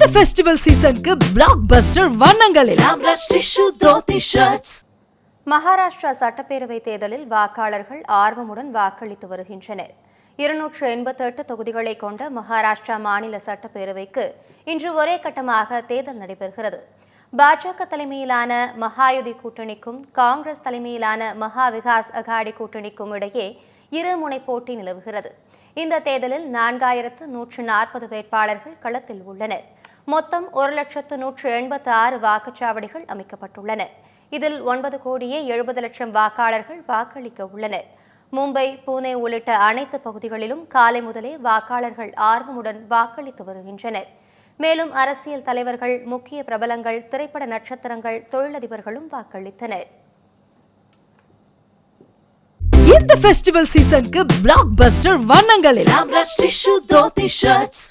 இந்த ஃபெஸ்டிவல் சீசனுக்கு பிளாக் பஸ்டர் வண்ணங்களில் ஆம்ரஷ் டிஷ்யூ தோத்தி ஷர்ட்ஸ். மகாராஷ்டிரா சட்டப்பேரவை தேர்தலில் வாக்காளர்கள் ஆர்வமுடன் வாக்களித்து வருகின்றனர். 288 தொகுதிகளை கொண்ட மகாராஷ்டிரா மாநில சட்டப்பேரவைக்கு இன்று ஒரே கட்டமாக தேர்தல் நடைபெறுகிறது. பாஜக தலைமையிலான மகாயுதி கூட்டணிக்கும் காங்கிரஸ் தலைமையிலான மகா விகாஸ் அகாடி கூட்டணிக்கும் இடையே இருமுனை போட்டி நிலவுகிறது. இந்த தேர்தலில் 4140 வேட்பாளர்கள் களத்தில் உள்ளனர். மொத்தம் 1,186 வாக்குச்சாவடிகள் அமைக்கப்பட்டுள்ளன. இதில் 9,70,00,000 வாக்காளர்கள் வாக்களிக்க உள்ளனர். மும்பை, புனே உள்ளிட்ட அனைத்து பகுதிகளிலும் காலை முதலே வாக்காளர்கள் ஆர்வமுடன் வாக்களித்து வருகின்றனர். மேலும் அரசியல் தலைவர்கள், முக்கிய பிரபலங்கள், திரைப்பட நட்சத்திரங்கள், தொழிலதிபர்களும் வாக்களித்தனர். இந்த ஃபெஸ்டிவல் சீசனுக்கு பிளாக் பஸ்டர் வண்ணங்களில் ஆம்ரஷ் டிஷ்யூ தோத்தி ஷர்ட்ஸ்.